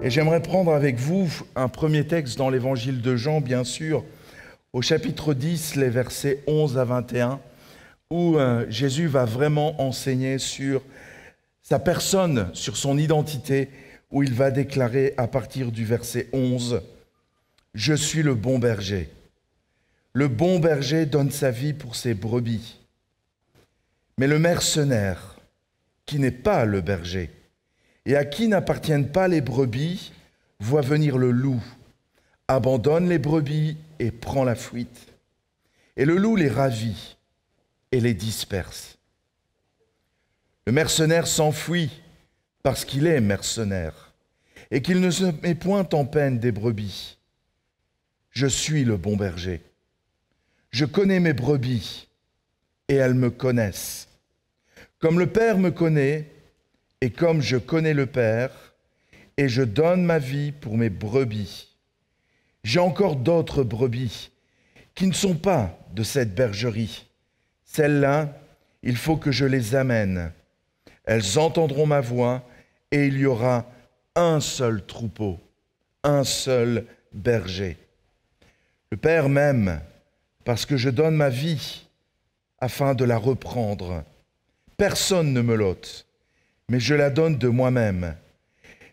Et j'aimerais prendre avec vous un premier texte dans l'évangile de Jean, bien sûr, au chapitre 10, les versets 11 à 21, où Jésus va vraiment enseigner sur sa personne, sur son identité, où il va déclarer à partir du verset 11 « Je suis le bon berger. Le bon berger donne sa vie pour ses brebis. Mais le mercenaire, qui n'est pas le berger, et à qui n'appartiennent pas les brebis, voit venir le loup, abandonne les brebis et prend la fuite. Et le loup les ravit et les disperse. Le mercenaire s'enfuit parce qu'il est mercenaire et qu'il ne se met point en peine des brebis. Je suis le bon berger. Je connais mes brebis et elles me connaissent. Comme le Père me connaît et comme je connais le Père, et je donne ma vie pour mes brebis. J'ai encore d'autres brebis qui ne sont pas de cette bergerie. Celles-là, il faut que je les amène. Elles entendront ma voix et il y aura un seul troupeau, un seul berger. Le Père m'aime parce que je donne ma vie afin de la reprendre. Personne ne me l'ôte, mais je la donne de moi-même.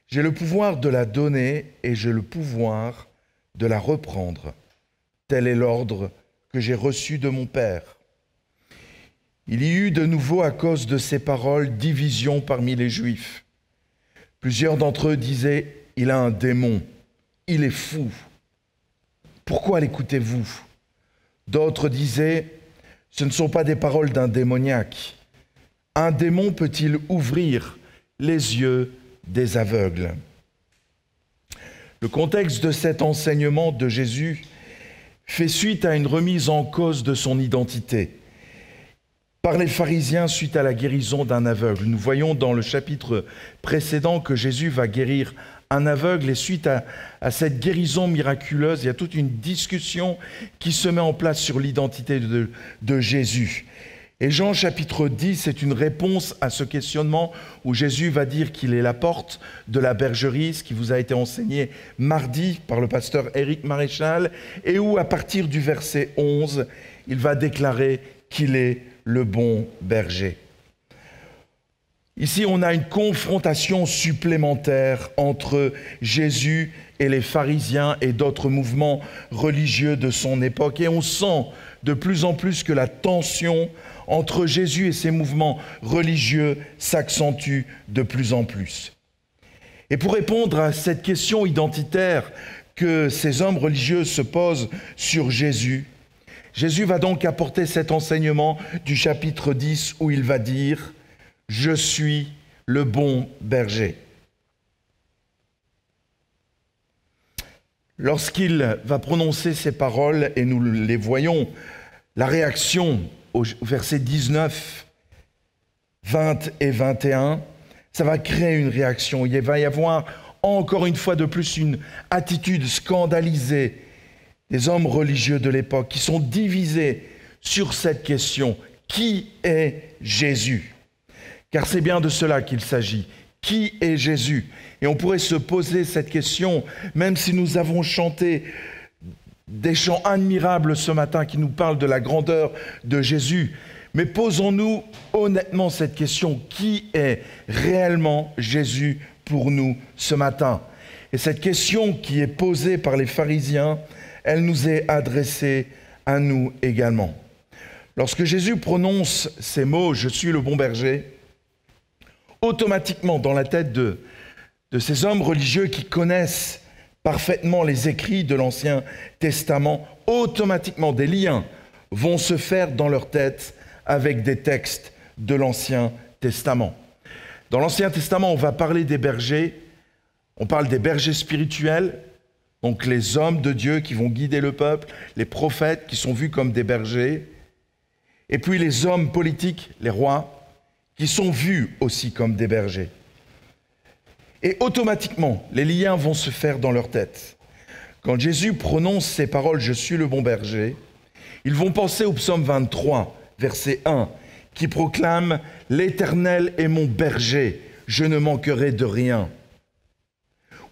J'ai le pouvoir de la donner et j'ai le pouvoir de la reprendre. Tel est l'ordre que j'ai reçu de mon Père. Il y eut de nouveau, à cause de ces paroles, division parmi les Juifs. Plusieurs d'entre eux disaient « Il a un démon, il est fou. Pourquoi l'écoutez-vous » D'autres disaient « Ce ne sont pas des paroles d'un démoniaque. Un démon peut-il ouvrir les yeux des aveugles ?» Le contexte de cet enseignement de Jésus fait suite à une remise en cause de son identité par les pharisiens suite à la guérison d'un aveugle. Nous voyons dans le chapitre précédent que Jésus va guérir un aveugle et suite à cette guérison miraculeuse, il y a toute une discussion qui se met en place sur l'identité de Jésus. Et Jean chapitre 10, c'est une réponse à ce questionnement où Jésus va dire qu'il est la porte de la bergerie, ce qui vous a été enseigné mardi par le pasteur Éric Maréchal, et où à partir du verset 11, il va déclarer qu'il est le bon berger. Ici, on a une confrontation supplémentaire entre Jésus et les pharisiens et d'autres mouvements religieux de son époque. Et on sent de plus en plus que la tension entre Jésus et ses mouvements religieux s'accentue de plus en plus. Et pour répondre à cette question identitaire que ces hommes religieux se posent sur Jésus, Jésus va donc apporter cet enseignement du chapitre 10 où il va dire « Je suis le bon berger ». Lorsqu'il va prononcer ces paroles, et nous les voyons, la réaction au verset 19, 20 et 21, ça va créer une réaction. Il va y avoir encore une fois de plus une attitude scandalisée des hommes religieux de l'époque qui sont divisés sur cette question. Qui est Jésus ? Car c'est bien de cela qu'il s'agit. Qui est Jésus ? Et on pourrait se poser cette question, même si nous avons chanté des chants admirables ce matin qui nous parlent de la grandeur de Jésus. Mais posons-nous honnêtement cette question. Qui est réellement Jésus pour nous ce matin ? Et cette question qui est posée par les pharisiens, elle nous est adressée à nous également. Lorsque Jésus prononce ces mots « Je suis le bon berger », automatiquement dans la tête de ces hommes religieux qui connaissent parfaitement les écrits de l'Ancien Testament, automatiquement des liens vont se faire dans leur tête avec des textes de l'Ancien Testament. Dans l'Ancien Testament, on va parler des bergers, on parle des bergers spirituels, donc les hommes de Dieu qui vont guider le peuple, les prophètes qui sont vus comme des bergers, et puis les hommes politiques, les rois, qui sont vus aussi comme des bergers. Et automatiquement, les liens vont se faire dans leur tête. Quand Jésus prononce ces paroles « Je suis le bon berger », ils vont penser au psaume 23, verset 1, qui proclame « L'Éternel est mon berger, je ne manquerai de rien ».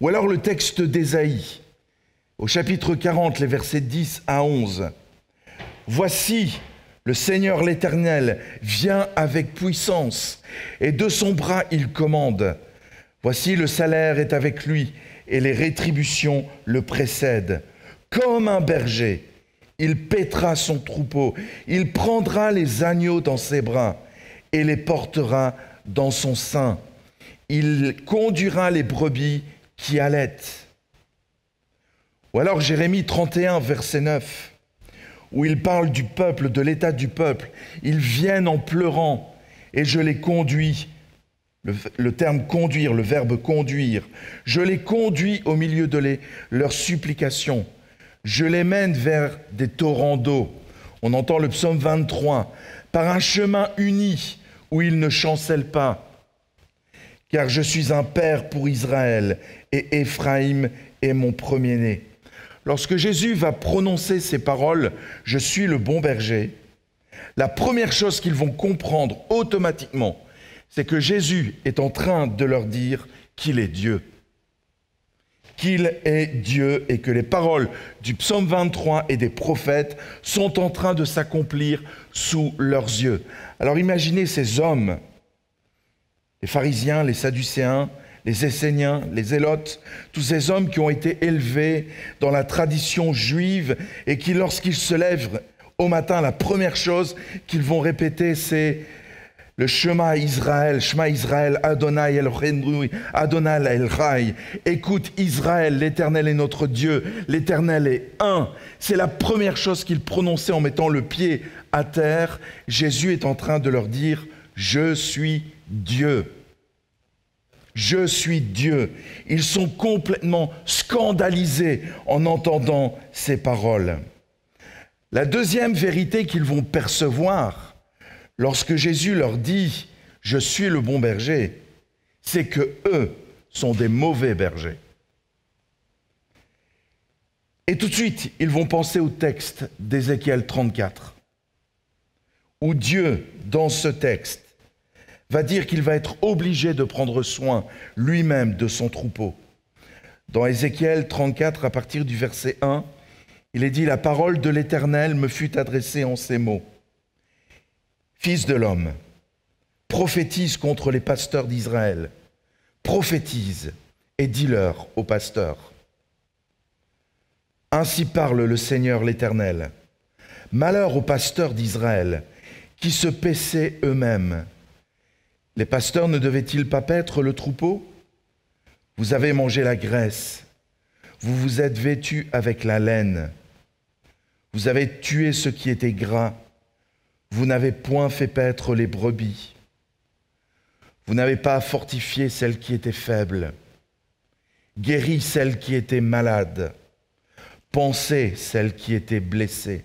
Ou alors le texte d'Ésaïe, au chapitre 40, les versets 10 à 11. « Voici, le Seigneur l'Éternel vient avec puissance, et de son bras il commande. Voici, le salaire est avec lui, et les rétributions le précèdent. Comme un berger, il paîtra son troupeau, il prendra les agneaux dans ses bras, et les portera dans son sein. Il conduira les brebis qui allaitent. » Ou alors Jérémie 31, verset 9, où il parle du peuple, de l'état du peuple. « Ils viennent en pleurant, et je les conduis. » Le terme « conduire », le verbe « conduire ». « Je les conduis au milieu de leurs supplications. Je les mène vers des torrents d'eau. » On entend le psaume 23. « Par un chemin uni où ils ne chancellent pas. Car je suis un père pour Israël, et Éphraïm est mon premier-né. » Lorsque Jésus va prononcer ces paroles, « Je suis le bon berger », la première chose qu'ils vont comprendre automatiquement, c'est que Jésus est en train de leur dire qu'il est Dieu. Qu'il est Dieu et que les paroles du psaume 23 et des prophètes sont en train de s'accomplir sous leurs yeux. Alors imaginez ces hommes, les pharisiens, les sadducéens, les esséniens, les zélotes, tous ces hommes qui ont été élevés dans la tradition juive et qui, lorsqu'ils se lèvent au matin, la première chose qu'ils vont répéter, c'est le Shema Israël, Adonai Eloheinu, Adonai El-Rai. Écoute Israël, l'Éternel est notre Dieu, l'Éternel est un. C'est la première chose qu'ils prononçaient en mettant le pied à terre. Jésus est en train de leur dire, je suis Dieu. Je suis Dieu. Ils sont complètement scandalisés en entendant ces paroles. La deuxième vérité qu'ils vont percevoir lorsque Jésus leur dit « Je suis le bon berger », c'est que eux sont des mauvais bergers. Et tout de suite, ils vont penser au texte d'Ézéchiel 34, où Dieu, dans ce texte, va dire qu'il va être obligé de prendre soin lui-même de son troupeau. Dans Ézéchiel 34, à partir du verset 1, il est dit « La parole de l'Éternel me fut adressée en ces mots. Fils de l'homme, prophétise contre les pasteurs d'Israël. Prophétise et dis-leur aux pasteurs. Ainsi parle le Seigneur l'Éternel. Malheur aux pasteurs d'Israël qui se paissaient eux-mêmes. Les pasteurs ne devaient-ils pas paître le troupeau? Vous avez mangé la graisse. Vous vous êtes vêtus avec la laine. Vous avez tué ce qui était gras. Vous n'avez point fait paître les brebis. Vous n'avez pas fortifié celle qui était faible, guéri celle qui était malade, pansé celle qui était blessée.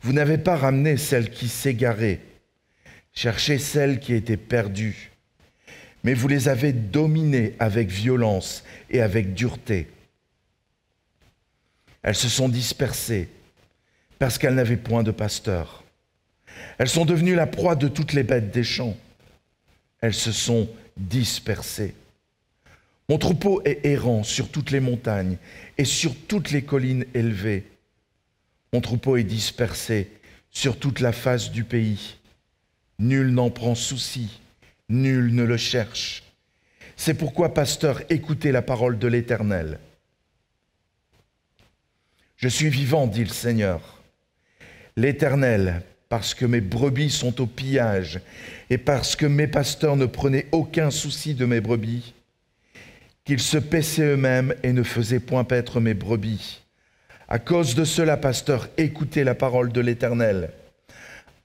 Vous n'avez pas ramené celle qui s'égarait, cherché celle qui était perdue, mais vous les avez dominées avec violence et avec dureté. Elles se sont dispersées parce qu'elles n'avaient point de pasteur. Elles sont devenues la proie de toutes les bêtes des champs. Elles se sont dispersées. Mon troupeau est errant sur toutes les montagnes et sur toutes les collines élevées. Mon troupeau est dispersé sur toute la face du pays. Nul n'en prend souci, nul ne le cherche. C'est pourquoi, pasteur, écoutez la parole de l'Éternel. Je suis vivant, dit le Seigneur. L'Éternel, parce que mes brebis sont au pillage et parce que mes pasteurs ne prenaient aucun souci de mes brebis, qu'ils se paissaient eux-mêmes et ne faisaient point paître mes brebis. À cause de cela, pasteur, écoutez la parole de l'Éternel.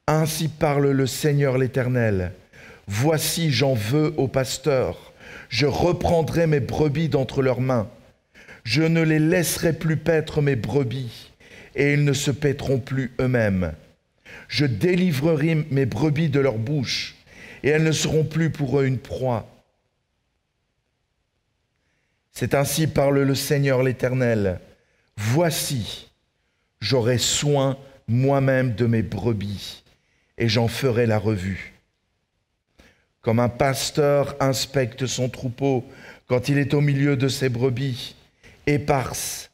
Ainsi parle le Seigneur l'Éternel. Voici, j'en veux aux pasteurs. Je reprendrai mes brebis d'entre leurs mains. Je ne les laisserai plus paître mes brebis, et ils ne se paîtront plus eux-mêmes. Je délivrerai mes brebis de leur bouche, et elles ne seront plus pour eux une proie. C'est ainsi parle le Seigneur l'Éternel. Voici, j'aurai soin moi-même de mes brebis, et j'en ferai la revue. Comme un pasteur inspecte son troupeau quand il est au milieu de ses brebis éparses.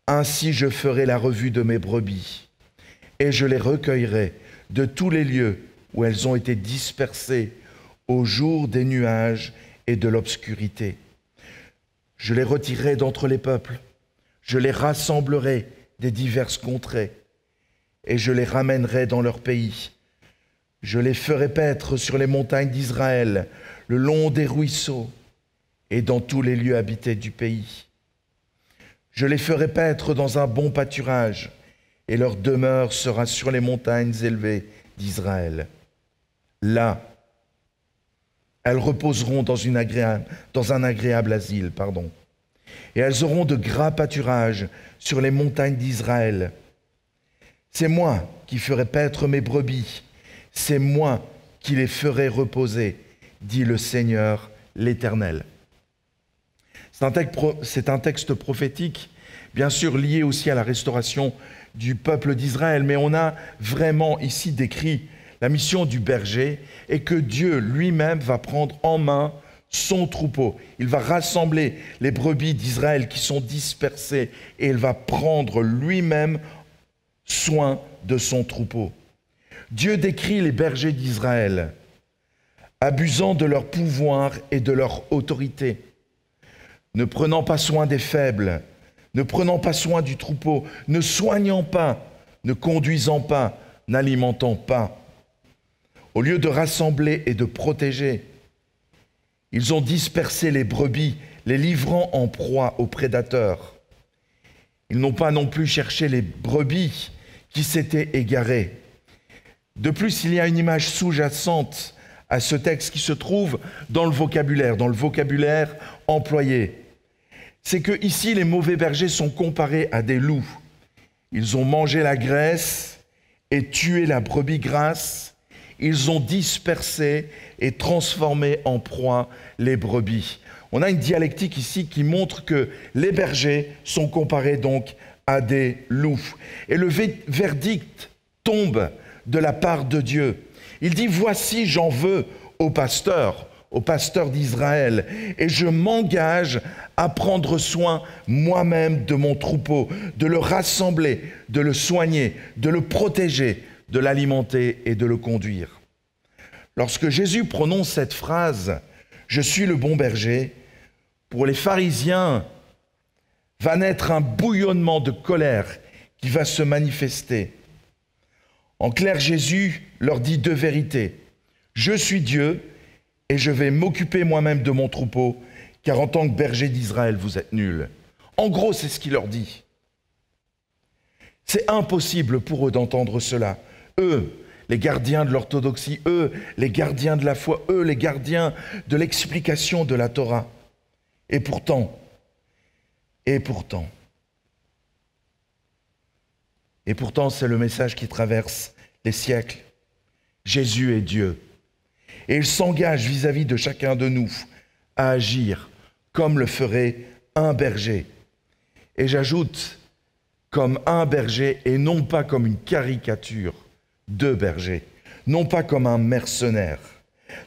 Ainsi je ferai la revue de mes brebis, et je les recueillerai de tous les lieux où elles ont été dispersées au jour des nuages et de l'obscurité. Je les retirerai d'entre les peuples, je les rassemblerai des diverses contrées, et je les ramènerai dans leur pays. Je les ferai paître sur les montagnes d'Israël, le long des ruisseaux, et dans tous les lieux habités du pays. Je les ferai paître dans un bon pâturage, et leur demeure sera sur les montagnes élevées d'Israël. Là, elles reposeront dans un agréable asile, et elles auront de gras pâturages sur les montagnes d'Israël. C'est moi qui ferai paître mes brebis, c'est moi qui les ferai reposer, dit le Seigneur l'Éternel. C'est un texte prophétique, bien sûr lié aussi à la restauration du peuple d'Israël, mais on a vraiment ici décrit la mission du berger et que Dieu lui-même va prendre en main son troupeau. Il va rassembler les brebis d'Israël qui sont dispersées et il va prendre lui-même soin de son troupeau. Dieu décrit les bergers d'Israël abusant de leur pouvoir et de leur autorité, ne prenant pas soin des faibles, ne prenant pas soin du troupeau, ne soignant pas, ne conduisant pas, n'alimentant pas. Au lieu de rassembler et de protéger, ils ont dispersé les brebis, les livrant en proie aux prédateurs. Ils n'ont pas non plus cherché les brebis qui s'étaient égarées. De plus, il y a une image sous-jacente à ce texte qui se trouve dans le vocabulaire employé. C'est que ici, les mauvais bergers sont comparés à des loups. Ils ont mangé la graisse et tué la brebis grasse. Ils ont dispersé et transformé en proie les brebis. On a une dialectique ici qui montre que les bergers sont comparés donc à des loups. Et le verdict tombe de la part de Dieu. Il dit « Voici, j'en veux aux pasteurs d'Israël, et je m'engage à prendre soin moi-même de mon troupeau, de le rassembler, de le soigner, de le protéger, de l'alimenter et de le conduire. » Lorsque Jésus prononce cette phrase « Je suis le bon berger », pour les pharisiens, va naître un bouillonnement de colère qui va se manifester. En clair, Jésus leur dit deux vérités. « Je suis Dieu et je vais m'occuper moi-même de mon troupeau, car en tant que berger d'Israël, vous êtes nuls. » En gros, c'est ce qu'il leur dit. C'est impossible pour eux d'entendre cela. Eux, les gardiens de l'orthodoxie, eux, les gardiens de la foi, eux, les gardiens de l'explication de la Torah. Et pourtant, c'est le message qui traverse les siècles. Jésus est Dieu. Et il s'engage vis-à-vis de chacun de nous à agir comme le ferait un berger. Et j'ajoute, comme un berger et non pas comme une caricature de berger, non pas comme un mercenaire.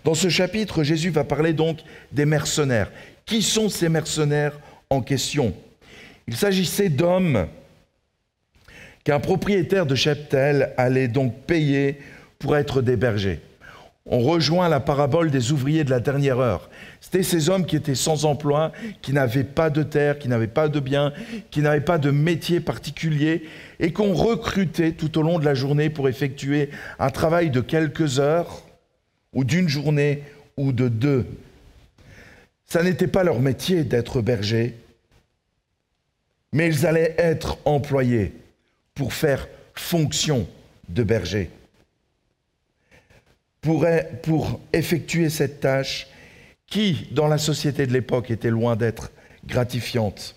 Dans ce chapitre, Jésus va parler donc des mercenaires. Qui sont ces mercenaires en question? Il s'agissait d'hommes qu'un propriétaire de cheptel allait donc payer pour être des bergers. On rejoint la parabole des ouvriers de la dernière heure. C'était ces hommes qui étaient sans emploi, qui n'avaient pas de terre, qui n'avaient pas de biens, qui n'avaient pas de métier particulier et qu'on recrutait tout au long de la journée pour effectuer un travail de quelques heures ou d'une journée ou de deux. Ça n'était pas leur métier d'être bergers, mais ils allaient être employés pour faire fonction de berger. Pour effectuer cette tâche qui, dans la société de l'époque, était loin d'être gratifiante.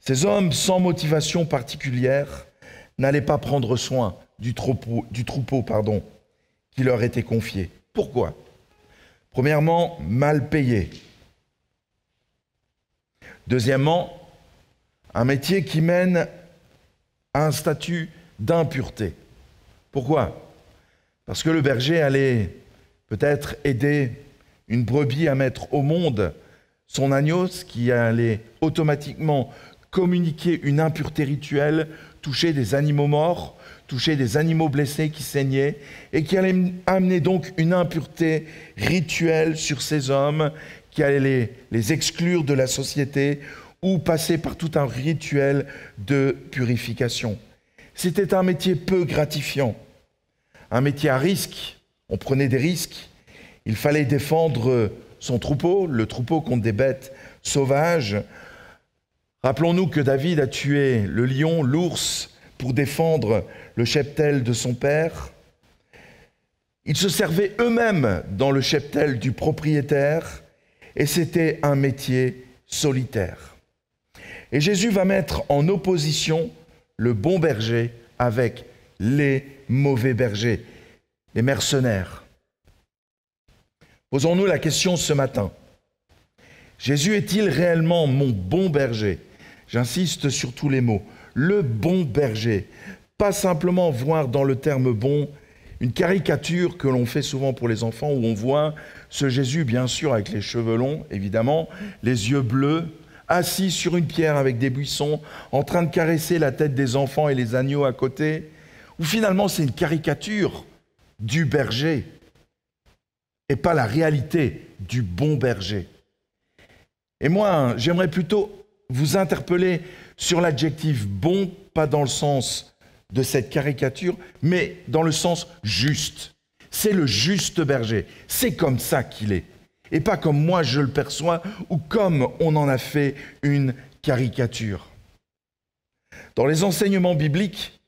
Ces hommes sans motivation particulière n'allaient pas prendre soin du troupeau qui leur était confié. Pourquoi? Premièrement, mal payés. Deuxièmement, un métier qui mène à un statut d'impureté. Pourquoi? Parce que le berger allait peut-être aider une brebis à mettre au monde son agneau, ce qui allait automatiquement communiquer une impureté rituelle, toucher des animaux morts, toucher des animaux blessés qui saignaient, et qui allait amener donc une impureté rituelle sur ces hommes, qui allait les exclure de la société ou passer par tout un rituel de purification. C'était un métier peu gratifiant, un métier à risque. On prenait des risques. Il fallait défendre son troupeau, le troupeau contre des bêtes sauvages. Rappelons-nous que David a tué le lion, l'ours, pour défendre le cheptel de son père. Ils se servaient eux-mêmes dans le cheptel du propriétaire et c'était un métier solitaire. Et Jésus va mettre en opposition le bon berger avec les mauvais bergers, les mercenaires. Posons-nous la question ce matin. Jésus est-il réellement mon bon berger ? J'insiste sur tous les mots. Le bon berger. Pas simplement voir dans le terme bon une caricature que l'on fait souvent pour les enfants où on voit ce Jésus, bien sûr, avec les cheveux longs, évidemment, les yeux bleus, assis sur une pierre avec des buissons, en train de caresser la tête des enfants et les agneaux à côté, ou finalement c'est une caricature du berger et pas la réalité du bon berger. Et moi, j'aimerais plutôt vous interpeller sur l'adjectif bon, pas dans le sens de cette caricature, mais dans le sens juste. C'est le juste berger, c'est comme ça qu'il est. Et pas comme moi je le perçois ou comme on en a fait une caricature. Dans les enseignements bibliques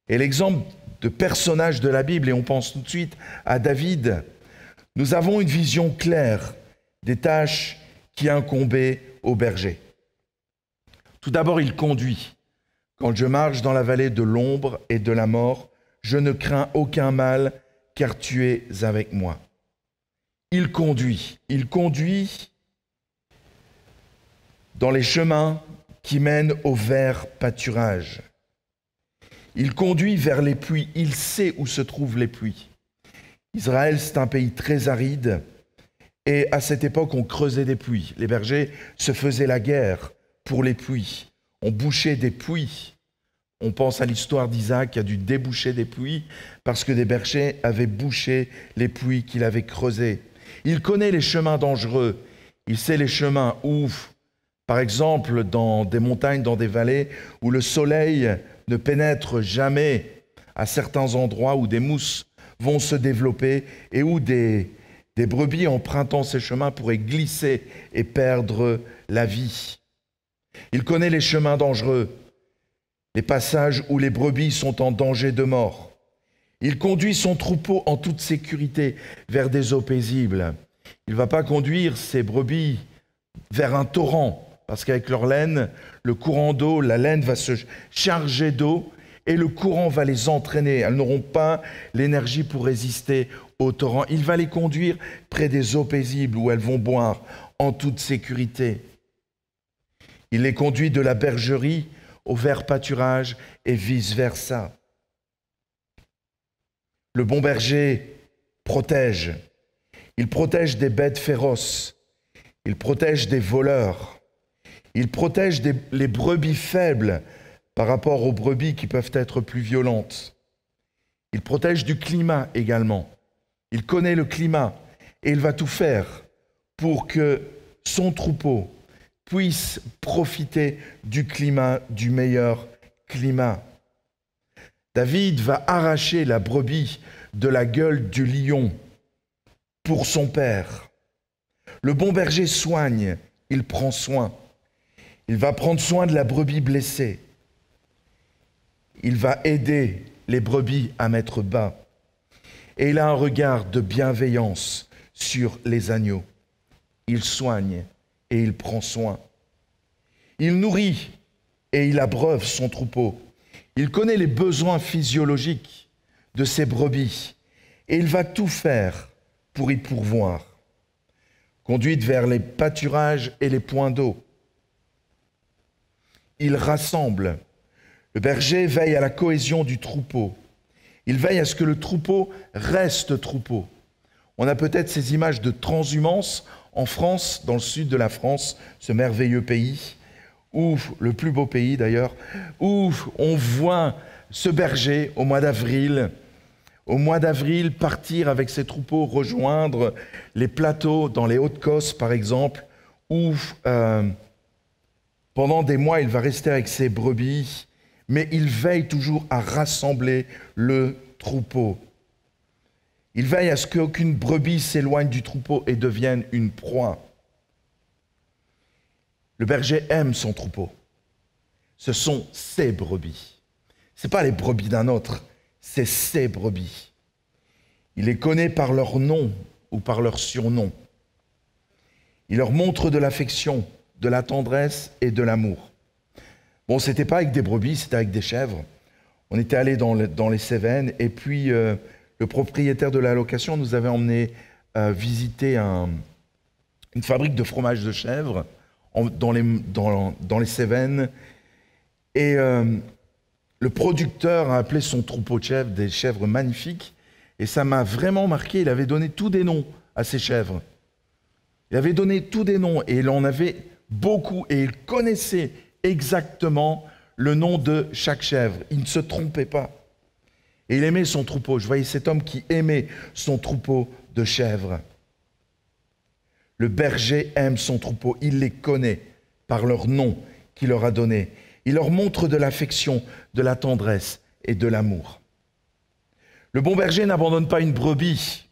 et l'exemple de personnages de la Bible, et on pense tout de suite à David, nous avons une vision claire des tâches qui incombaient au berger. Tout d'abord, il conduit. Quand je marche dans la vallée de l'ombre et de la mort, je ne crains aucun mal, car tu es avec moi. Il conduit dans les chemins qui mènent au vert pâturage. Il conduit vers les puits, il sait où se trouvent les puits. Israël, c'est un pays très aride et à cette époque, on creusait des puits. Les bergers se faisaient la guerre pour les puits. On bouchait des puits. On pense à l'histoire d'Isaac qui a dû déboucher des puits parce que des bergers avaient bouché les puits qu'il avait creusés. Il connaît les chemins dangereux. Il sait les chemins où, par exemple, dans des montagnes, dans des vallées, où le soleil ne pénètre jamais, à certains endroits où des mousses vont se développer et où des brebis empruntant ces chemins pourraient glisser et perdre la vie. Il connaît les chemins dangereux, les passages où les brebis sont en danger de mort. Il conduit son troupeau en toute sécurité vers des eaux paisibles. Il ne va pas conduire ses brebis vers un torrent, parce qu'avec leur laine, le courant d'eau, la laine va se charger d'eau et le courant va les entraîner. Elles n'auront pas l'énergie pour résister au torrent. Il va les conduire près des eaux paisibles où elles vont boire en toute sécurité. Il les conduit de la bergerie au vert pâturage et vice-versa. Le bon berger protège. Il protège des bêtes féroces. Il protège des voleurs. Il protège les brebis faibles par rapport aux brebis qui peuvent être plus violentes. Il protège du climat également. Il connaît le climat et il va tout faire pour que son troupeau puisse profiter du climat, du meilleur climat. David va arracher la brebis de la gueule du lion pour son père. Le bon berger soigne, il prend soin. Il va prendre soin de la brebis blessée. Il va aider les brebis à mettre bas. Et il a un regard de bienveillance sur les agneaux. Il soigne et il prend soin. Il nourrit et il abreuve son troupeau. Il connaît les besoins physiologiques de ses brebis et il va tout faire pour y pourvoir. Conduite vers les pâturages et les points d'eau. Il rassemble. Le berger veille à la cohésion du troupeau. Il veille à ce que le troupeau reste troupeau. On a peut-être ces images de transhumance en France, dans le sud de la France, ce merveilleux pays, où, le plus beau pays d'ailleurs, où on voit ce berger au mois d'avril partir avec ses troupeaux rejoindre les plateaux dans les Hautes-Causses par exemple, où pendant des mois il va rester avec ses brebis, mais il veille toujours à rassembler le troupeau. Il veille à ce qu'aucune brebis s'éloigne du troupeau et devienne une proie. Le berger aime son troupeau. Ce sont ses brebis. Ce n'est pas les brebis d'un autre, c'est ses brebis. Il les connaît par leur nom ou par leur surnom. Il leur montre de l'affection, de la tendresse et de l'amour. Bon, ce n'était pas avec des brebis, c'était avec des chèvres. On était allé dans les Cévennes et puis le propriétaire de la location nous avait emmené visiter une fabrique de fromage de chèvre dans les Cévennes. Et le producteur a appelé son troupeau de chèvres des chèvres magnifiques. Et ça m'a vraiment marqué. Il avait donné tous des noms à ses chèvres. Il avait donné tous des noms et il en avait beaucoup. Et il connaissait exactement le nom de chaque chèvre. Il ne se trompait pas. Et il aimait son troupeau. Je voyais cet homme qui aimait son troupeau de chèvres. Le berger aime son troupeau. Il les connaît par leur nom qu'il leur a donné. Il leur montre de l'affection, de la tendresse et de l'amour. Le bon berger n'abandonne pas une brebis.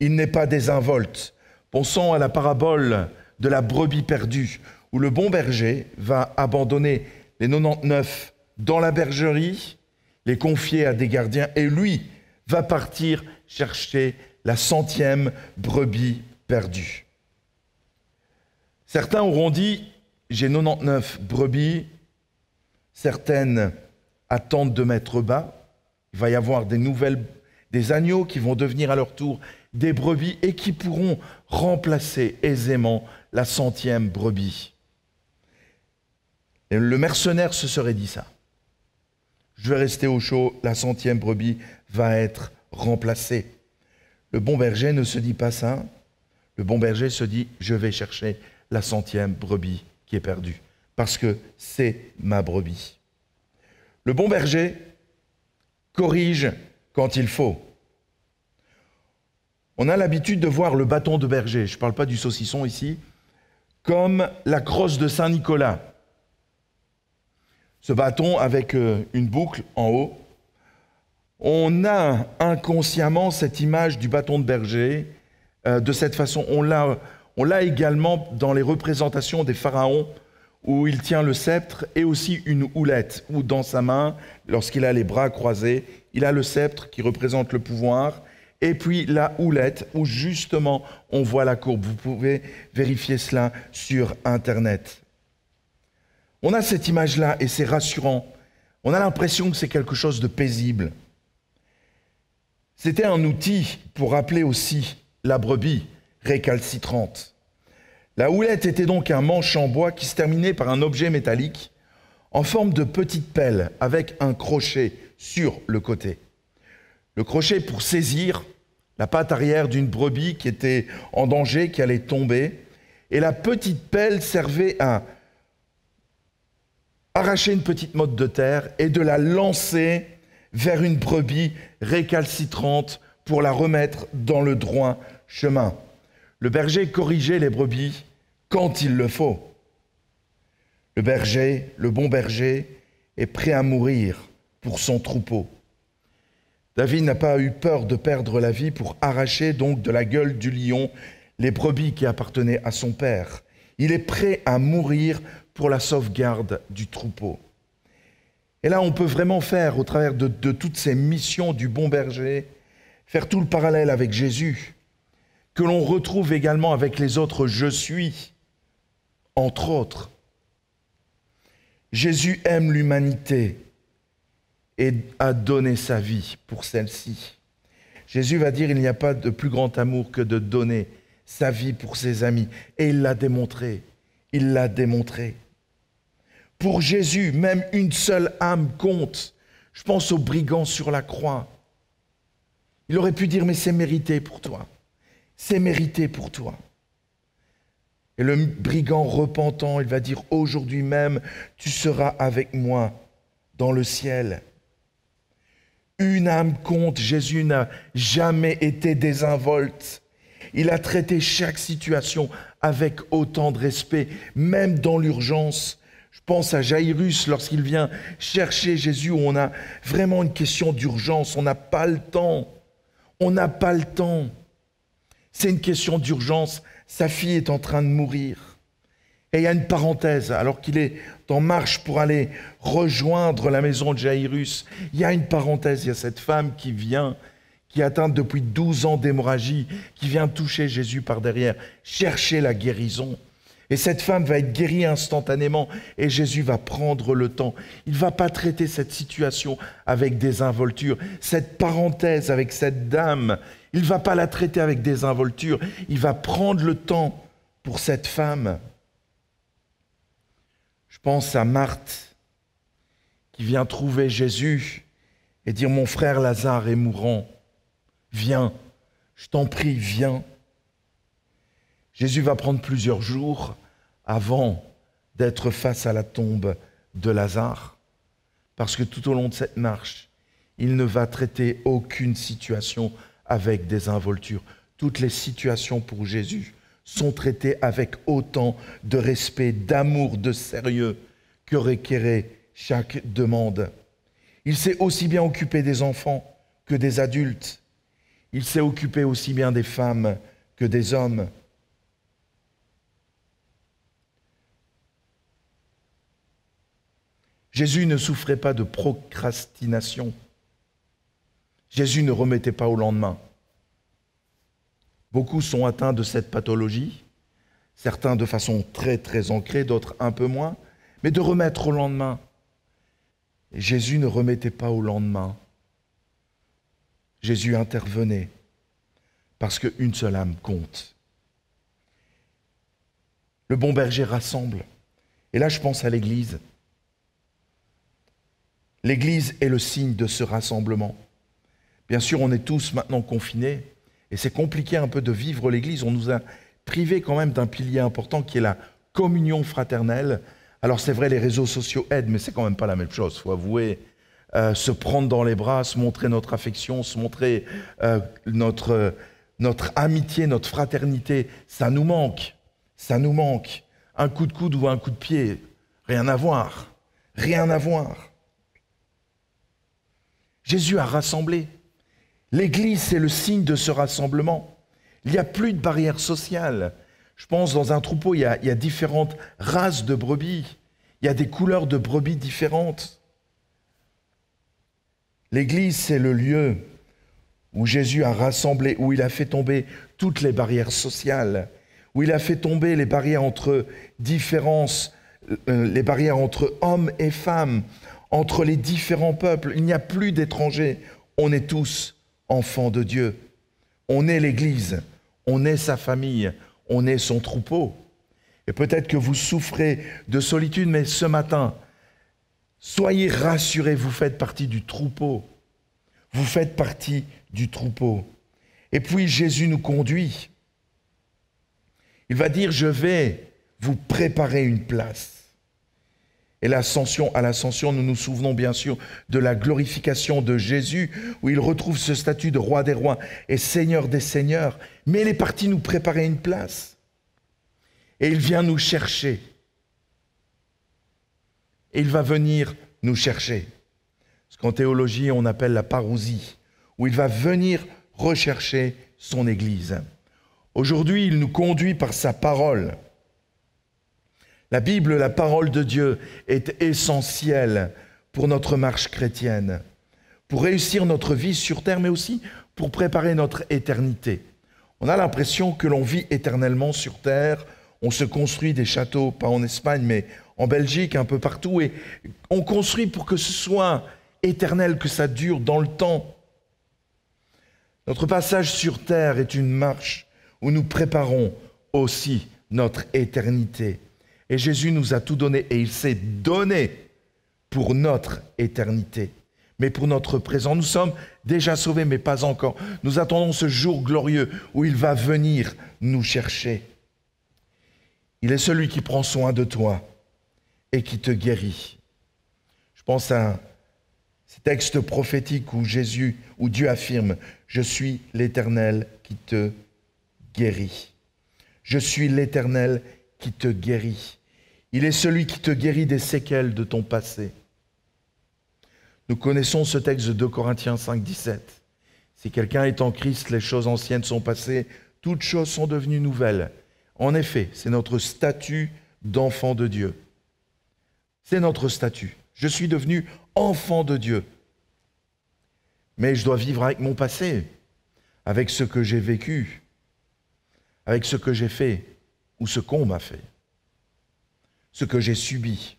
Il n'est pas désinvolte. Pensons à la parabole de la brebis perdue, où le bon berger va abandonner les 99 dans la bergerie, les confier à des gardiens, et lui va partir chercher la 100e brebis perdue. Certains auront dit, j'ai 99 brebis, certaines attendent de mettre bas, il va y avoir des agneaux qui vont devenir à leur tour des brebis et qui pourront remplacer aisément la 100e brebis. Et le mercenaire se serait dit ça. Je vais rester au chaud, la 100e brebis va être remplacée. Le bon berger ne se dit pas ça. Le bon berger se dit, je vais chercher la 100e brebis qui est perdue, parce que c'est ma brebis. Le bon berger corrige quand il faut. On a l'habitude de voir le bâton de berger, je ne parle pas du saucisson ici, comme la crosse de Saint-Nicolas. Ce bâton avec une boucle en haut. On a inconsciemment cette image du bâton de berger de cette façon. On l'a également dans les représentations des pharaons où il tient le sceptre et aussi une houlette, où dans sa main, lorsqu'il a les bras croisés, il a le sceptre qui représente le pouvoir, et puis la houlette où justement on voit la courbe. Vous pouvez vérifier cela sur Internet. On a cette image-là et c'est rassurant. On a l'impression que c'est quelque chose de paisible. C'était un outil pour rappeler aussi la brebis récalcitrante. La houlette était donc un manche en bois qui se terminait par un objet métallique en forme de petite pelle avec un crochet sur le côté. Le crochet pour saisir la patte arrière d'une brebis qui était en danger, qui allait tomber, et la petite pelle servait à arracher une petite motte de terre et de la lancer vers une brebis récalcitrante pour la remettre dans le droit chemin. Le berger corrigeait les brebis quand il le faut. Le berger, le bon berger, est prêt à mourir pour son troupeau. David n'a pas eu peur de perdre la vie pour arracher donc de la gueule du lion les brebis qui appartenaient à son père. Il est prêt à mourir pour la sauvegarde du troupeau. Et là, on peut vraiment faire, au travers de toutes ces missions du bon berger, faire tout le parallèle avec Jésus, que l'on retrouve également avec les autres « je suis », entre autres. Jésus aime l'humanité et a donné sa vie pour celle-ci. Jésus va dire, il n'y a pas de plus grand amour que de donner sa vie pour ses amis. Et il l'a démontré. Il l'a démontré. Pour Jésus, même une seule âme compte. Je pense aux brigands sur la croix. Il aurait pu dire, mais c'est mérité pour toi. C'est mérité pour toi. Et le brigand repentant, il va dire, aujourd'hui même, tu seras avec moi dans le ciel. Une âme compte, Jésus n'a jamais été désinvolte. Il a traité chaque situation avec autant de respect, même dans l'urgence. Je pense à Jairus lorsqu'il vient chercher Jésus, où on a vraiment une question d'urgence, on n'a pas le temps. On n'a pas le temps. C'est une question d'urgence. Sa fille est en train de mourir. Et il y a une parenthèse, alors qu'il est en marche pour aller rejoindre la maison de Jairus, il y a une parenthèse, il y a cette femme qui vient, qui est atteinte depuis 12 ans d'hémorragie, qui vient toucher Jésus par derrière, chercher la guérison. Et cette femme va être guérie instantanément et Jésus va prendre le temps. Il ne va pas traiter cette situation avec désinvolture. Cette parenthèse avec cette dame, il ne va pas la traiter avec désinvolture. Il va prendre le temps pour cette femme. Je pense à Marthe qui vient trouver Jésus et dire « Mon frère Lazare est mourant. Viens, je t'en prie, viens. » Jésus va prendre plusieurs jours avant d'être face à la tombe de Lazare, parce que tout au long de cette marche, il ne va traiter aucune situation avec désinvolture. Toutes les situations pour Jésus sont traitées avec autant de respect, d'amour, de sérieux que requérait chaque demande. Il s'est aussi bien occupé des enfants que des adultes. Il s'est occupé aussi bien des femmes que des hommes. Jésus ne souffrait pas de procrastination. Jésus ne remettait pas au lendemain. Beaucoup sont atteints de cette pathologie, certains de façon très très ancrée, d'autres un peu moins, mais de remettre au lendemain. Et Jésus ne remettait pas au lendemain. Jésus intervenait parce qu'une seule âme compte. Le bon berger rassemble. Et là, je pense à l'Église. L'Église est le signe de ce rassemblement. Bien sûr, on est tous maintenant confinés et c'est compliqué un peu de vivre l'Église. On nous a privés quand même d'un pilier important qui est la communion fraternelle. Alors c'est vrai, les réseaux sociaux aident, mais c'est quand même pas la même chose, il faut avouer. Se prendre dans les bras, se montrer notre affection, se montrer notre amitié, notre fraternité, ça nous manque. Ça nous manque. Un coup de coude ou un coup de pied, rien à voir. Rien à voir. Jésus a rassemblé. L'Église, c'est le signe de ce rassemblement. Il n'y a plus de barrières sociales. Je pense, dans un troupeau, il y a différentes races de brebis. Il y a des couleurs de brebis différentes. L'Église, c'est le lieu où Jésus a rassemblé, où il a fait tomber toutes les barrières sociales, où il a fait tomber les barrières entre différences, les barrières entre hommes et femmes, entre les différents peuples. Il n'y a plus d'étrangers. On est tous enfants de Dieu. On est l'Église, on est sa famille, on est son troupeau. Et peut-être que vous souffrez de solitude, mais ce matin, soyez rassurés, vous faites partie du troupeau. Vous faites partie du troupeau. Et puis Jésus nous conduit. Il va dire, je vais vous préparer une place. Et à l'ascension, nous nous souvenons bien sûr de la glorification de Jésus, où il retrouve ce statut de roi des rois et seigneur des seigneurs. Mais il est parti nous préparer une place. Et il vient nous chercher. Et il va venir nous chercher. Ce qu'en théologie, on appelle la parousie, où il va venir rechercher son Église. Aujourd'hui, il nous conduit par sa parole. La Bible, la parole de Dieu, est essentielle pour notre marche chrétienne, pour réussir notre vie sur terre, mais aussi pour préparer notre éternité. On a l'impression que l'on vit éternellement sur terre, on se construit des châteaux, pas en Espagne, mais en Belgique, un peu partout, et on construit pour que ce soit éternel, que ça dure dans le temps. Notre passage sur terre est une marche où nous préparons aussi notre éternité. Et Jésus nous a tout donné et il s'est donné pour notre éternité. Mais pour notre présent, nous sommes déjà sauvés, mais pas encore. Nous attendons ce jour glorieux où il va venir nous chercher. Il est celui qui prend soin de toi et qui te guérit. Je pense à ces textes prophétiques où Dieu affirme « Je suis l'Éternel qui te guérit. Je suis l'Éternel qui te guérit. » Il est celui qui te guérit des séquelles de ton passé. Nous connaissons ce texte de 2 Corinthiens 5, 17. Si quelqu'un est en Christ, les choses anciennes sont passées, toutes choses sont devenues nouvelles. En effet, c'est notre statut d'enfant de Dieu. C'est notre statut. Je suis devenu enfant de Dieu. Mais je dois vivre avec mon passé, avec ce que j'ai vécu, avec ce que j'ai fait ou ce qu'on m'a fait, ce que j'ai subi.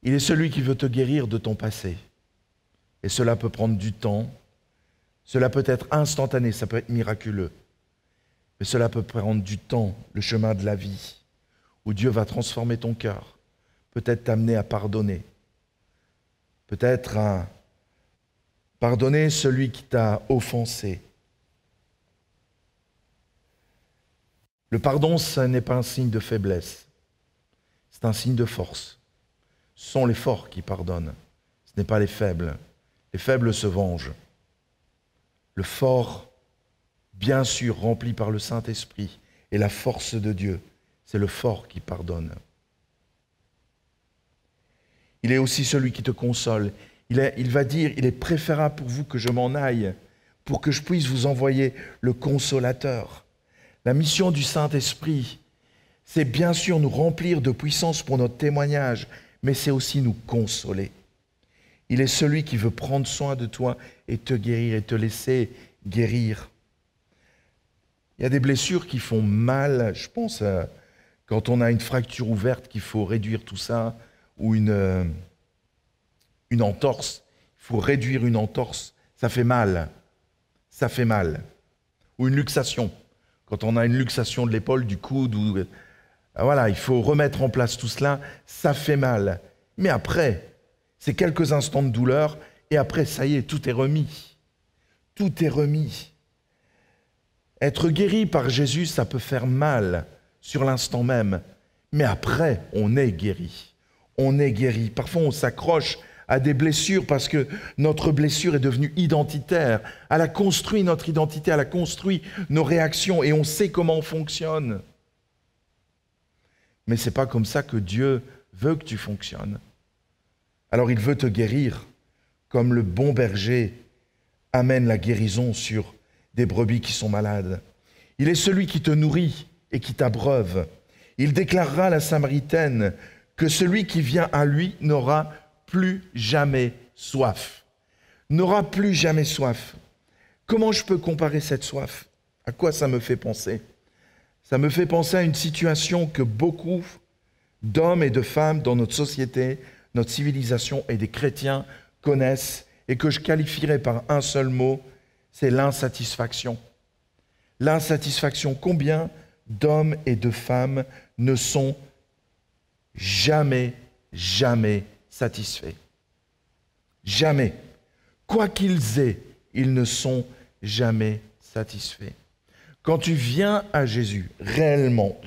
Il est celui qui veut te guérir de ton passé. Et cela peut prendre du temps, cela peut être instantané, ça peut être miraculeux. Mais cela peut prendre du temps, le chemin de la vie, où Dieu va transformer ton cœur, peut-être t'amener à pardonner, peut-être à pardonner celui qui t'a offensé. Le pardon, ce n'est pas un signe de faiblesse, c'est un signe de force. Ce sont les forts qui pardonnent, ce n'est pas les faibles. Les faibles se vengent. Le fort, bien sûr, rempli par le Saint-Esprit et la force de Dieu, c'est le fort qui pardonne. Il est aussi celui qui te console. Il va dire, il est préférable pour vous que je m'en aille, pour que je puisse vous envoyer le consolateur. La mission du Saint-Esprit, c'est bien sûr nous remplir de puissance pour notre témoignage, mais c'est aussi nous consoler. Il est celui qui veut prendre soin de toi et te guérir et te laisser guérir. Il y a des blessures qui font mal, je pense, quand on a une fracture ouverte, qu'il faut réduire tout ça, ou une entorse. Il faut réduire une entorse, ça fait mal. Ça fait mal. Ou une luxation. Quand on a une luxation de l'épaule, du coude, voilà, il faut remettre en place tout cela, ça fait mal. Mais après, c'est quelques instants de douleur, et après, ça y est, tout est remis. Tout est remis. Être guéri par Jésus, ça peut faire mal sur l'instant même, mais après, on est guéri. On est guéri. Parfois, on s'accroche à des blessures parce que notre blessure est devenue identitaire. Elle a construit notre identité, elle a construit nos réactions, et on sait comment on fonctionne. Mais ce n'est pas comme ça que Dieu veut que tu fonctionnes. Alors il veut te guérir, comme le bon berger amène la guérison sur des brebis qui sont malades. Il est celui qui te nourrit et qui t'abreuve. Il déclarera à la Samaritaine que celui qui vient à lui n'aura plus jamais soif. N'aura plus jamais soif. Comment je peux comparer cette soif? À quoi ça me fait penser? Ça me fait penser à une situation que beaucoup d'hommes et de femmes dans notre société, notre civilisation et des chrétiens connaissent, et que je qualifierais par un seul mot, c'est l'insatisfaction. L'insatisfaction. Combien d'hommes et de femmes ne sont jamais satisfaits? Jamais. Quoi qu'ils aient, ils ne sont jamais satisfaits. Quand tu viens à Jésus, réellement,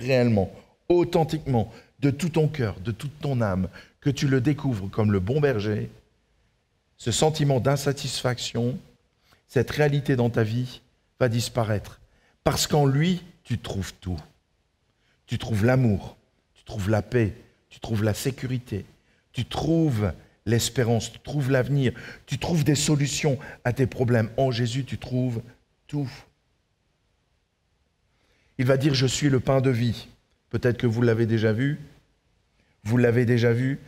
authentiquement, de tout ton cœur, de toute ton âme, que tu le découvres comme le bon berger, ce sentiment d'insatisfaction, cette réalité dans ta vie va disparaître. Parce qu'en lui, tu trouves tout. Tu trouves l'amour, tu trouves la paix, tu trouves la sécurité, tu trouves l'espérance, tu trouves l'avenir, tu trouves des solutions à tes problèmes. En Jésus, tu trouves tout. Il va dire, je suis le pain de vie. Peut-être que vous l'avez déjà vu. Vous l'avez déjà vu.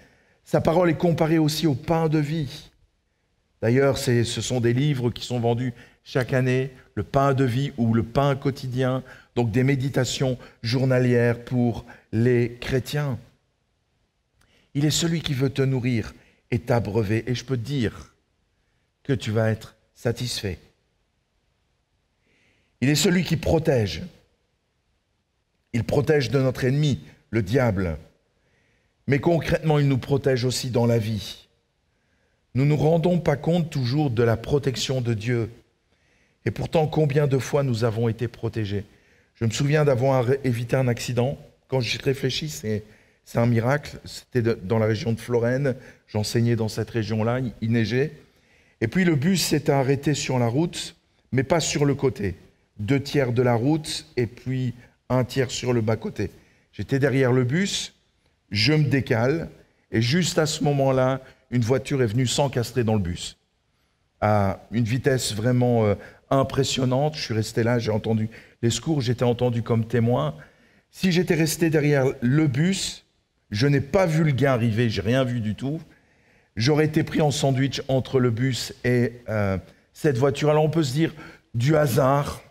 Sa parole est comparée aussi au pain de vie. D'ailleurs, ce sont des livres qui sont vendus chaque année, le pain de vie ou le pain quotidien, donc des méditations journalières pour les chrétiens. Il est celui qui veut te nourrir et t'abreuver. Et je peux te dire que tu vas être satisfait. Il est celui qui protège. Il protège de notre ennemi, le diable. Mais concrètement, il nous protège aussi dans la vie. Nous ne nous rendons pas compte toujours de la protection de Dieu. Et pourtant, combien de fois nous avons été protégés? Je me souviens d'avoir évité un accident. Quand j'y réfléchis, c'est un miracle. C'était dans la région de Florène. J'enseignais dans cette région-là, il neigeait. Et puis le bus s'était arrêté sur la route, mais pas sur le côté. 2 tiers de la route et puis 1 tiers sur le bas-côté. J'étais derrière le bus, je me décale, et juste à ce moment-là, une voiture est venue s'encastrer dans le bus. À une vitesse vraiment impressionnante. Je suis resté là, j'ai entendu les secours, j'étais entendu comme témoin. Si j'étais resté derrière le bus, je n'ai pas vu le gars arriver, j'ai rien vu du tout. J'aurais été pris en sandwich entre le bus et cette voiture. Alors on peut se dire du hasard.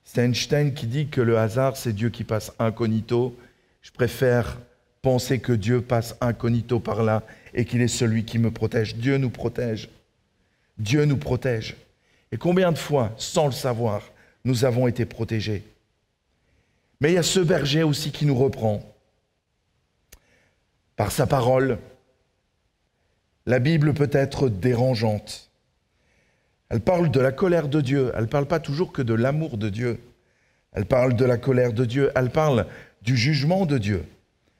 C'est Einstein qui dit que le hasard, c'est Dieu qui passe incognito. Je préfère penser que Dieu passe incognito par là et qu'il est celui qui me protège. Dieu nous protège. Dieu nous protège. Et combien de fois, sans le savoir, nous avons été protégés? Mais il y a ce berger aussi qui nous reprend. Par sa parole, la Bible peut être dérangeante. Elle parle de la colère de Dieu. Elle ne parle pas toujours que de l'amour de Dieu. Elle parle de la colère de Dieu. Elle parle du jugement de Dieu.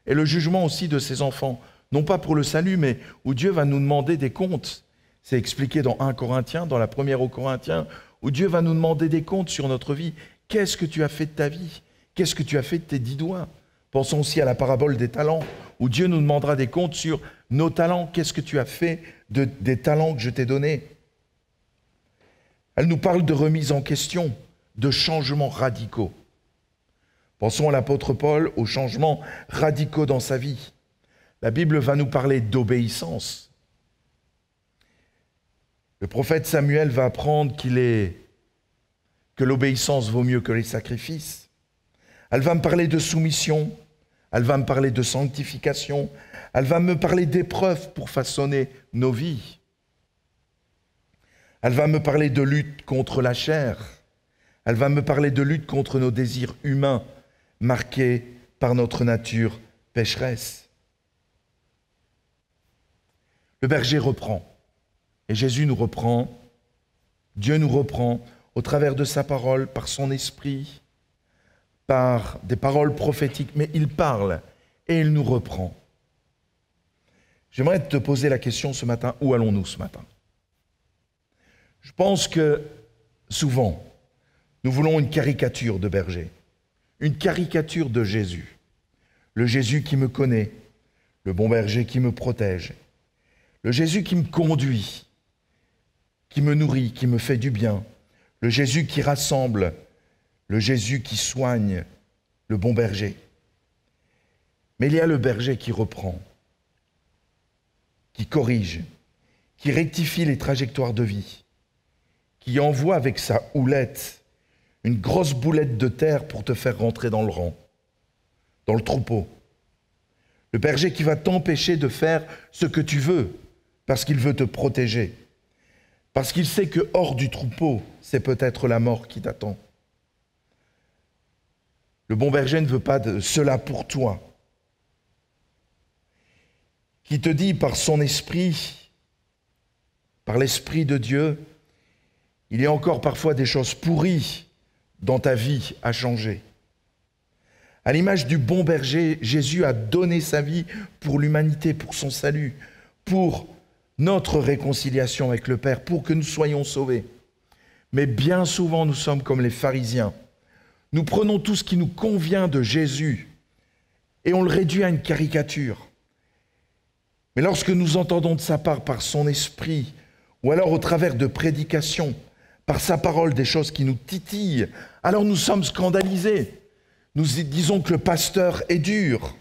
Et le jugement aussi de ses enfants. Non pas pour le salut, mais où Dieu va nous demander des comptes. C'est expliqué dans 1 Corinthiens, dans la première aux Corinthiens, où Dieu va nous demander des comptes sur notre vie. Qu'est-ce que tu as fait de ta vie? Qu'est-ce que tu as fait de tes 10 doigts? Pensons aussi à la parabole des talents, où Dieu nous demandera des comptes sur nos talents. Qu'est-ce que tu as fait des talents que je t'ai donnés? Elle nous parle de remise en question, de changements radicaux. Pensons à l'apôtre Paul, aux changements radicaux dans sa vie. La Bible va nous parler d'obéissance. Le prophète Samuel va apprendre que l'obéissance vaut mieux que les sacrifices. Elle va me parler de soumission, elle va me parler de sanctification, elle va me parler d'épreuves pour façonner nos vies. Elle va me parler de lutte contre la chair. Elle va me parler de lutte contre nos désirs humains marqués par notre nature pécheresse. Le berger reprend. Et Jésus nous reprend. Dieu nous reprend au travers de sa parole, par son esprit, par des paroles prophétiques. Mais il parle et il nous reprend. J'aimerais te poser la question ce matin, où allons-nous ce matin? Je pense que souvent, nous voulons une caricature de berger, une caricature de Jésus. Le Jésus qui me connaît, le bon berger qui me protège, le Jésus qui me conduit, qui me nourrit, qui me fait du bien, le Jésus qui rassemble, le Jésus qui soigne, le bon berger. Mais il y a le berger qui reprend, qui corrige, qui rectifie les trajectoires de vie, qui envoie avec sa houlette une grosse boulette de terre pour te faire rentrer dans le rang, dans le troupeau. Le berger qui va t'empêcher de faire ce que tu veux, parce qu'il veut te protéger, parce qu'il sait que hors du troupeau, c'est peut-être la mort qui t'attend. Le bon berger ne veut pas de cela pour toi, qui te dit par son esprit, par l'Esprit de Dieu, il y a encore parfois des choses pourries dans ta vie à changer. À l'image du bon berger, Jésus a donné sa vie pour l'humanité, pour son salut, pour notre réconciliation avec le Père, pour que nous soyons sauvés. Mais bien souvent, nous sommes comme les pharisiens. Nous prenons tout ce qui nous convient de Jésus et on le réduit à une caricature. Mais lorsque nous entendons de sa part par son esprit, ou alors au travers de prédications, par sa parole des choses qui nous titillent, alors nous sommes scandalisés. Nous disons que le pasteur est dur.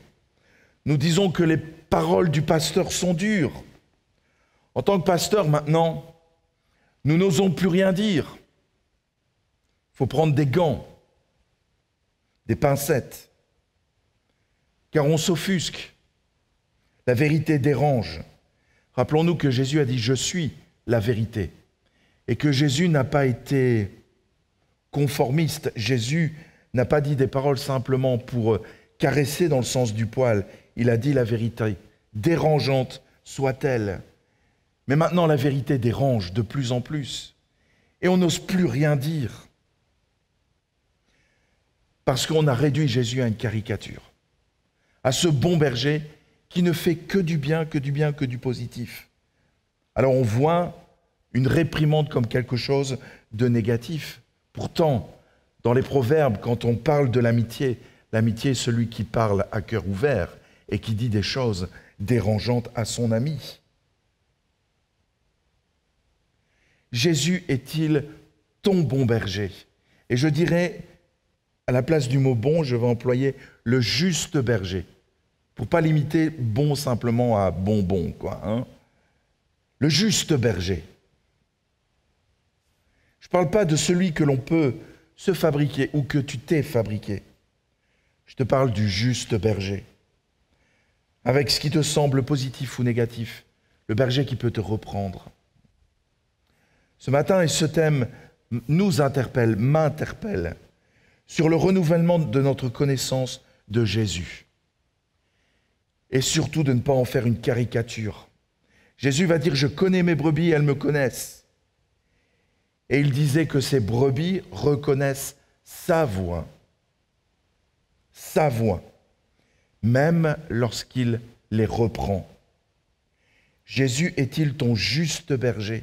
Nous disons que les paroles du pasteur sont dures. En tant que pasteur, maintenant, nous n'osons plus rien dire. Il faut prendre des gants, des pincettes, car on s'offusque. La vérité dérange. Rappelons-nous que Jésus a dit « Je suis la vérité ». Et que Jésus n'a pas été conformiste. Jésus n'a pas dit des paroles simplement pour caresser dans le sens du poil. Il a dit la vérité, dérangeante soit-elle. Mais maintenant, la vérité dérange de plus en plus. Et on n'ose plus rien dire. Parce qu'on a réduit Jésus à une caricature, à ce bon berger qui ne fait que du bien, que du bien, que du positif. Alors on voit une réprimande comme quelque chose de négatif. Pourtant, dans les proverbes, quand on parle de l'amitié, l'amitié est celui qui parle à cœur ouvert et qui dit des choses dérangeantes à son ami. Jésus est-il ton bon berger? Et je dirais, à la place du mot bon, je vais employer le juste berger. Pour ne pas limiter bon simplement à bonbon, quoi. Hein? Le juste berger. Je ne parle pas de celui que l'on peut se fabriquer ou que tu t'es fabriqué. Je te parle du juste berger. Avec ce qui te semble positif ou négatif, le berger qui peut te reprendre. Ce matin, et ce thème nous interpelle, m'interpelle, sur le renouvellement de notre connaissance de Jésus. Et surtout de ne pas en faire une caricature. Jésus va dire, je connais mes brebis, elles me connaissent. Et il disait que ces brebis reconnaissent sa voix, même lorsqu'il les reprend. Jésus est-il ton juste berger?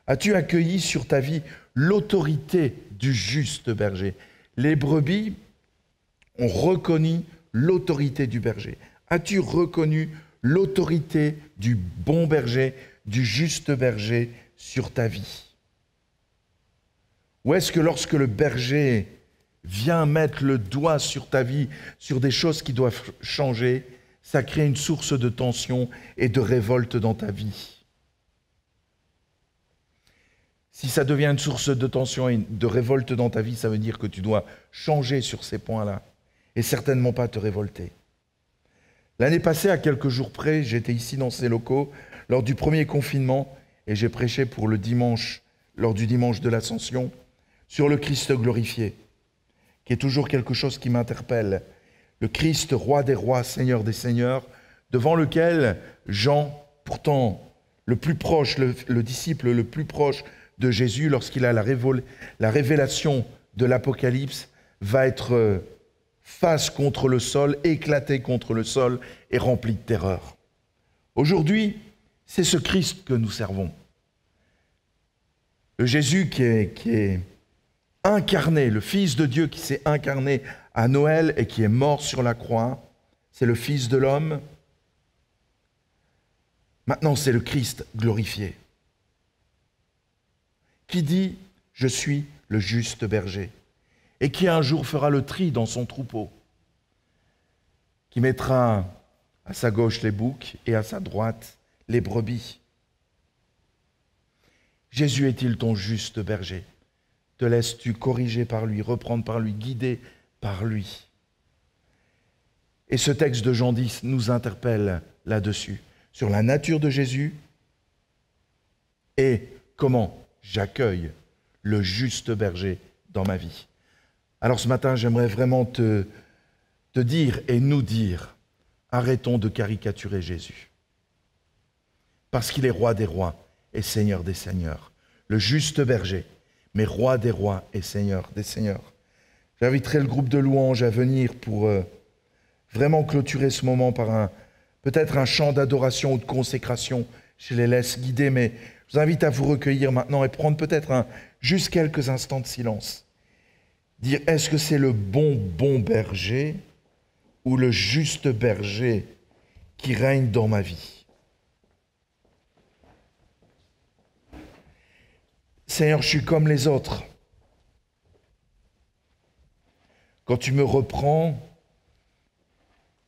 As-tu accueilli sur ta vie l'autorité du juste berger? Les brebis ont reconnu l'autorité du berger. As-tu reconnu l'autorité du bon berger, du juste berger sur ta vie? Ou est-ce que lorsque le berger vient mettre le doigt sur ta vie, sur des choses qui doivent changer, ça crée une source de tension et de révolte dans ta vie? Si ça devient une source de tension et de révolte dans ta vie, ça veut dire que tu dois changer sur ces points-là et certainement pas te révolter. L'année passée, à quelques jours près, j'étais ici dans ces locaux lors du premier confinement et j'ai prêché pour le dimanche, lors du dimanche de l'Ascension, sur le Christ glorifié, qui est toujours quelque chose qui m'interpelle. Le Christ, roi des rois, Seigneur des seigneurs, devant lequel Jean, pourtant le plus proche, le disciple le plus proche de Jésus, lorsqu'il a la révélation de l'Apocalypse, va être face contre le sol, éclaté contre le sol et rempli de terreur. Aujourd'hui, c'est ce Christ que nous servons. Le Jésus qui est incarné, le Fils de Dieu qui s'est incarné à Noël et qui est mort sur la croix, c'est le Fils de l'homme. Maintenant, c'est le Christ glorifié. Qui dit « Je suis le juste berger » et qui un jour fera le tri dans son troupeau, qui mettra à sa gauche les boucs et à sa droite les brebis. Jésus est-il ton juste berger? Te laisses-tu corriger par lui, reprendre par lui, guider par lui? Et ce texte de Jean 10 nous interpelle là-dessus, sur la nature de Jésus et comment j'accueille le juste berger dans ma vie. Alors ce matin, j'aimerais vraiment te dire et nous dire, arrêtons de caricaturer Jésus. Parce qu'il est roi des rois et seigneur des seigneurs. Le juste berger, mais roi des rois et seigneur des seigneurs. J'inviterai le groupe de louanges à venir pour vraiment clôturer ce moment par peut-être un chant d'adoration ou de consécration. Je les laisse guider, mais je vous invite à vous recueillir maintenant et prendre peut-être juste quelques instants de silence. Dire, est-ce que c'est le bon berger ou le juste berger qui règne dans ma vie? Seigneur, je suis comme les autres. Quand tu me reprends,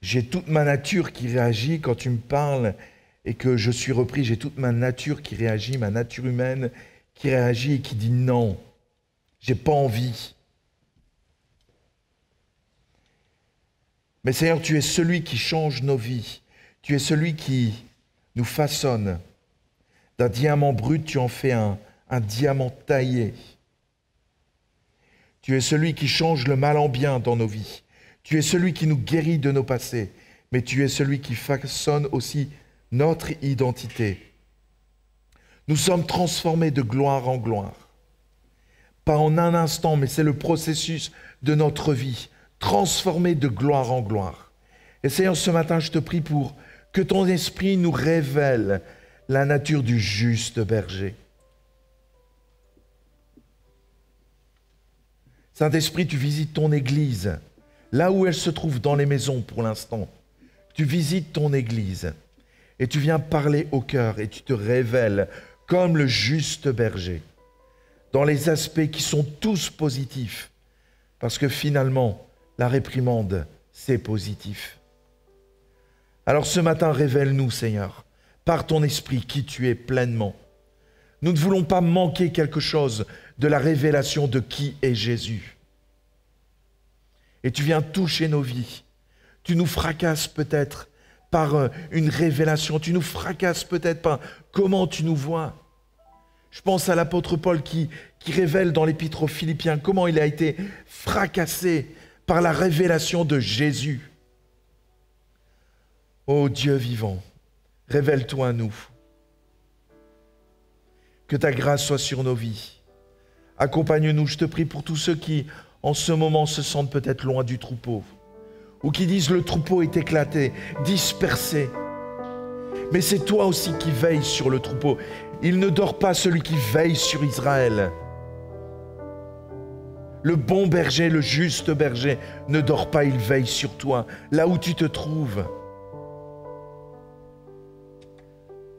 j'ai toute ma nature qui réagit. Quand tu me parles et que je suis repris, j'ai toute ma nature qui réagit, ma nature humaine qui réagit et qui dit non, j'ai pas envie. Mais Seigneur, tu es celui qui change nos vies. Tu es celui qui nous façonne. D'un diamant brut, tu en fais un diamant taillé. Tu es celui qui change le mal en bien dans nos vies. Tu es celui qui nous guérit de nos passés, mais tu es celui qui façonne aussi notre identité. Nous sommes transformés de gloire en gloire pas en un instant, mais c'est le processus de notre vie, transformé de gloire en gloire. Et Seigneur, ce matin, je te prie pour que ton esprit nous révèle la nature du juste berger. Saint-Esprit, tu visites ton Église, là où elle se trouve dans les maisons pour l'instant. Tu visites ton Église et tu viens parler au cœur et tu te révèles comme le juste berger, dans les aspects qui sont tous positifs, parce que finalement, la réprimande, c'est positif. Alors ce matin, révèle-nous, Seigneur, par ton esprit, qui tu es pleinement. Nous ne voulons pas manquer quelque chose de la révélation de qui est Jésus. Et tu viens toucher nos vies. Tu nous fracasses peut-être par une révélation. Tu nous fracasses peut-être par comment tu nous vois. Je pense à l'apôtre Paul qui révèle dans l'épître aux Philippiens comment il a été fracassé par la révélation de Jésus. Ô Dieu vivant, révèle-toi à nous. Que ta grâce soit sur nos vies. Accompagne-nous, je te prie, pour tous ceux qui, en ce moment, se sentent peut-être loin du troupeau, ou qui disent le troupeau est éclaté, dispersé. Mais c'est toi aussi qui veilles sur le troupeau. Il ne dort pas celui qui veille sur Israël. Le bon berger, le juste berger, ne dort pas, il veille sur toi, là où tu te trouves.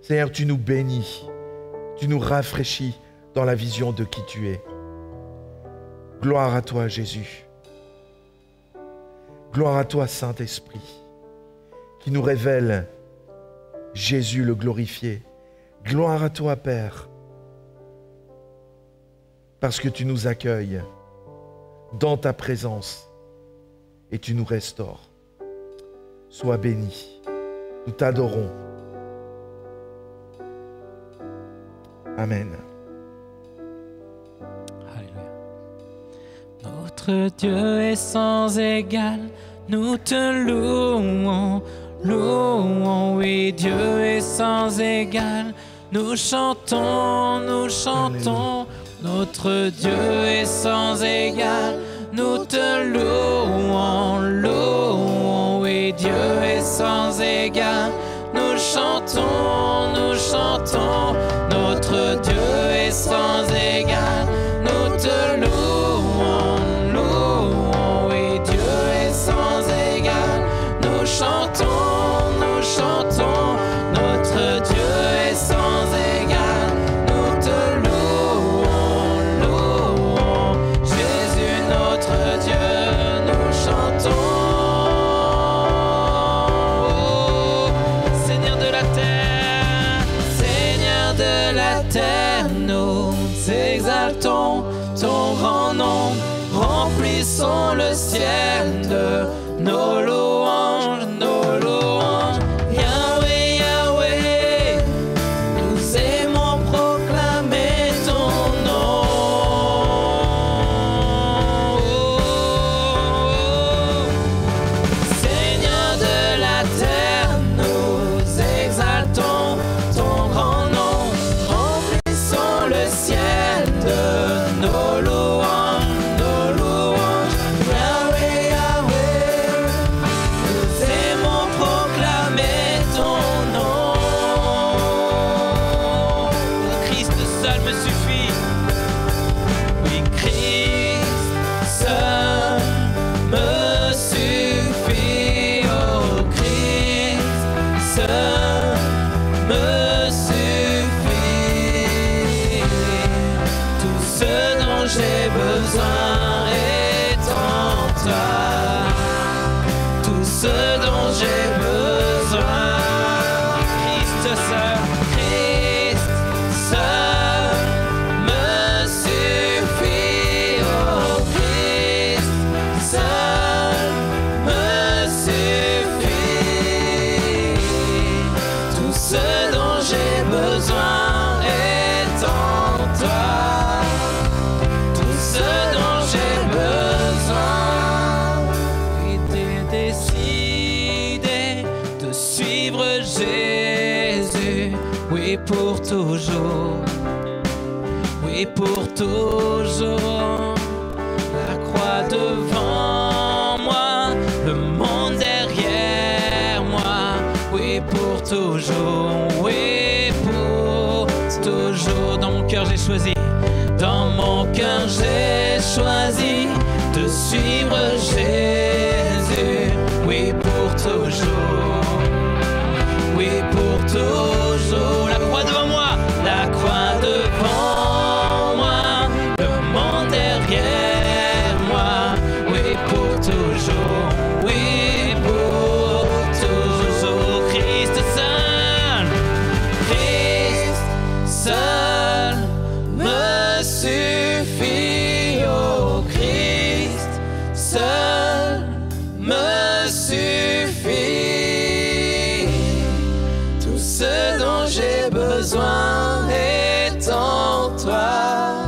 Seigneur, tu nous bénis, tu nous rafraîchis dans la vision de qui tu es. Gloire à toi, Jésus. Gloire à toi, Saint-Esprit, qui nous révèle Jésus le glorifié. Gloire à toi, Père, parce que tu nous accueilles dans ta présence et tu nous restaures. Sois béni. Nous t'adorons. Amen. Notre Dieu est sans égal, nous te louons, louons, oui, Dieu est sans égal, nous chantons, notre Dieu est sans égal, nous te louons, louons, oui, Dieu est sans égal, nous chantons, notre Dieu est sans égal, nous te louons, louons, oui, Dieu est sans égal, nous chantons, notre Dieu est sans égal, nous te louons, louons, Jésus notre Dieu, nous chantons, oh, Seigneur de la terre, nous exaltons ton grand nom, remplissons le ciel de nos louanges, Yahweh, Yahweh, nous aimons proclamer ton nom. Seigneur de la terre, nous exaltons ton grand nom, remplissons le ciel de nos louanges, Yahweh, Yahweh, nous aimons proclamer ton nom. Christ seul me suffit, oui, Christ seul me suffit, oh, Christ seul me suffit. Tout ce dont j'ai besoin est en toi. Tout ce dont j'ai besoin, Christ seul me oui pour toujours. La croix devant moi, le monde derrière moi, oui pour toujours, oui pour toujours. Dans mon cœur j'ai choisi, dans mon cœur j'ai choisi de suivre Jésus, oui pour toujours, oui pour toujours. La croix devant moi, la croix devant moi, le monde derrière moi, oui pour toujours, oui pour toujours. Christ seul me suffit, oh Christ seul me suffit. Tout ce dont j'ai besoin est en toi.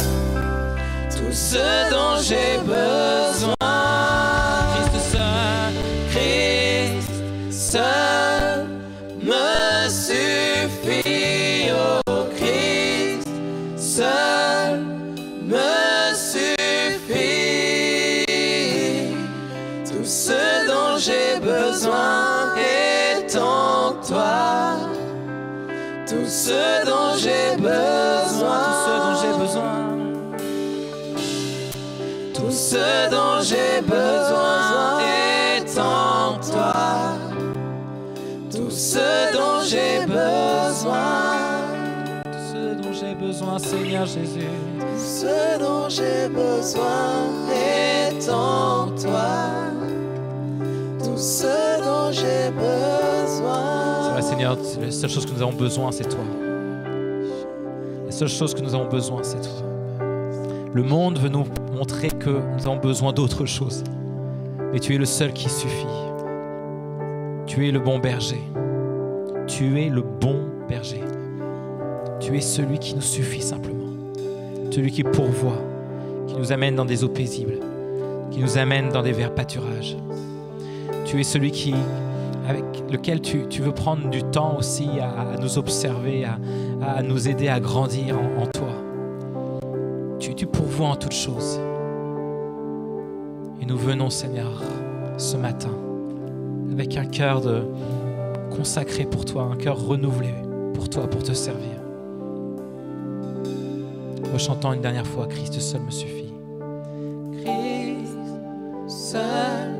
Tout ce dont j'ai besoin. Christ seul me suffit. Oh Christ seul me suffit. Tout ce dont j'ai besoin est en toi. Tout ce dont j'ai besoin. Tout ce dont j'ai besoin est en toi. Tout ce dont j'ai besoin. Tout ce dont j'ai besoin, Seigneur Jésus. Tout ce dont j'ai besoin est en toi. Tout ce dont j'ai besoin. C'est vrai, Seigneur, la seule chose que nous avons besoin, c'est toi. La seule chose que nous avons besoin, c'est toi. Le monde veut nous montrer que nous avons besoin d'autre chose. Mais tu es le seul qui suffit. Tu es le bon berger. Tu es le bon berger. Tu es celui qui nous suffit simplement. Celui qui pourvoit, qui nous amène dans des eaux paisibles, qui nous amène dans des verts pâturages. Tu es celui avec lequel tu veux prendre du temps aussi à nous observer, à nous aider à grandir en toi. Tu pourvois en toutes choses. Et nous venons, Seigneur, ce matin, avec un cœur consacré pour toi, un cœur renouvelé pour toi, pour te servir. Rechantons une dernière fois, Christ seul me suffit. Christ seul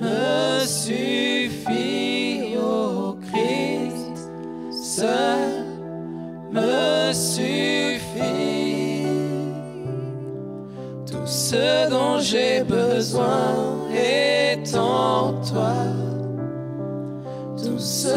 me suffit, oh Christ seul me suffit. Tout ce dont j'ai besoin est en toi. Tout ce